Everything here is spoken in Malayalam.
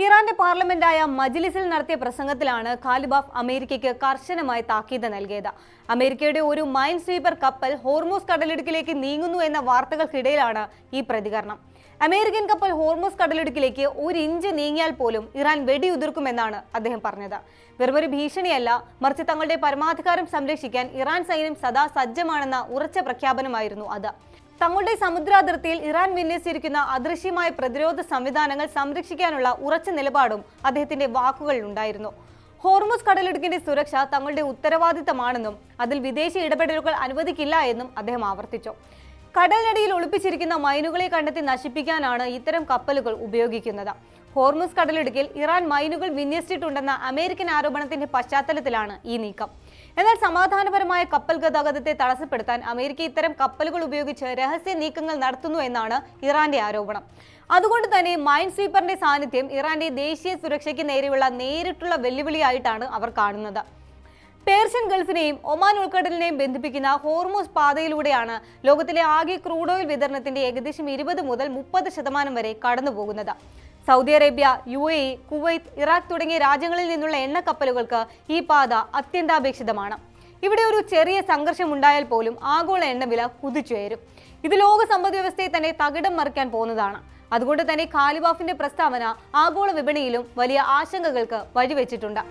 ഇറാന്റെ പാർലമെന്റായ മജ്ലിസിൽ നടത്തിയ പ്രസംഗത്തിലാണ് ഖാലിബാഫ് അമേരിക്കയ്ക്ക് കർശനമായി താക്കീത് നൽകിയത്. അമേരിക്കയുടെ ഒരു മൈൻ സ്വീപ്പർ കപ്പൽ ഹോർമൂസ് കടലിടുക്കിലേക്ക് നീങ്ങുന്നു എന്ന വാർത്തകൾക്കിടയിലാണ് ഈ പ്രതികരണം. അമേരിക്കൻ കപ്പൽ ഹോർമൂസ് കടലിടുക്കിലേക്ക് 1 ഇഞ്ച് നീങ്ങിയാൽ പോലും ഇറാൻ വെടിയുതിർക്കുമെന്നാണ് അദ്ദേഹം പറഞ്ഞത്. വെറുമൊരു ഭീഷണിയല്ല, മറിച്ച് തങ്ങളുടെ പരമാധികാരം സംരക്ഷിക്കാൻ ഇറാൻ സൈന്യം സദാ സജ്ജമാണെന്ന ഉറച്ച പ്രഖ്യാപനമായിരുന്നു അത്. തങ്ങളുടെ സമുദ്രാതിർത്തിയിൽ ഇറാൻ വിന്യസിച്ചിരിക്കുന്ന അദൃശ്യമായ പ്രതിരോധ സംവിധാനങ്ങൾ സംരക്ഷിക്കാനുള്ള ഉറച്ച നിലപാടും അദ്ദേഹത്തിന്റെ വാക്കുകളിലുണ്ടായിരുന്നു. ഹോർമൂസ് കടലിടുക്കിന്റെ സുരക്ഷ തങ്ങളുടെ ഉത്തരവാദിത്തമാണെന്നും അതിൽ വിദേശ ഇടപെടലുകൾ അനുവദിക്കില്ല എന്നും അദ്ദേഹം ആവർത്തിച്ചു. കടലിനടിയിൽ ഒളിപ്പിച്ചിരിക്കുന്ന മൈനുകളെ കണ്ടെത്തി നശിപ്പിക്കാനാണ് ഇത്തരം കപ്പലുകൾ ഉപയോഗിക്കുന്നത്. ഹോർമൂസ് കടലിടുക്കിൽ ഇറാൻ മൈനുകൾ വിന്യസിച്ചിട്ടുണ്ടെന്ന അമേരിക്കൻ ആരോപണത്തിന്റെ പശ്ചാത്തലത്തിലാണ് ഈ നീക്കം. എന്നാൽ സമാധാനപരമായ കപ്പൽ ഗതാഗതത്തെ തടസ്സപ്പെടുത്താൻ അമേരിക്ക ഇത്തരം കപ്പലുകൾ ഉപയോഗിച്ച് രഹസ്യ നീക്കങ്ങൾ നടത്തുന്നു എന്നാണ് ഇറാന്റെ ആരോപണം. അതുകൊണ്ട് തന്നെ മൈൻ സ്വീപ്പറിന്റെ സാന്നിധ്യം ഇറാന്റെ ദേശീയ സുരക്ഷയ്ക്ക് നേരെയുള്ള നേരിട്ടുള്ള വെല്ലുവിളിയായിട്ടാണ് അവർ കാണുന്നത്. പേർഷ്യൻ ഗൾഫിനെയും ഒമാൻ ഉൾക്കടലിനെയും ബന്ധിപ്പിക്കുന്ന ഹോർമൂസ് പാതയിലൂടെയാണ് ലോകത്തിലെ ആകെ ക്രൂഡ് ഓയിൽ വിതരണത്തിന്റെ ഏകദേശം 20 മുതൽ 30% വരെ കടന്നുപോകുന്നത്. Saudi Arabia, UAE, Kuwait, Iraq തുടങ്ങിയ രാജ്യങ്ങളിൽ നിന്നുള്ള എണ്ണക്കപ്പലുകൾക്ക് ഈ പാത അത്യന്താപേക്ഷിതമാണ്. ഇവിടെ ഒരു ചെറിയ സംഘർഷം ഉണ്ടായാൽ പോലും ആഗോള എണ്ണവില കുതിച്ചുയരും. ഇത് ലോക സമ്പദ് വ്യവസ്ഥയെ തന്നെ തകിടം മറിക്കാൻ പോകുന്നതാണ്. അതുകൊണ്ട് തന്നെ ഖാലിബാഫിന്റെ പ്രസ്താവന ആഗോള വിപണിയിലും വലിയ ആശങ്കകൾക്ക് വഴിവെച്ചിട്ടുണ്ട്.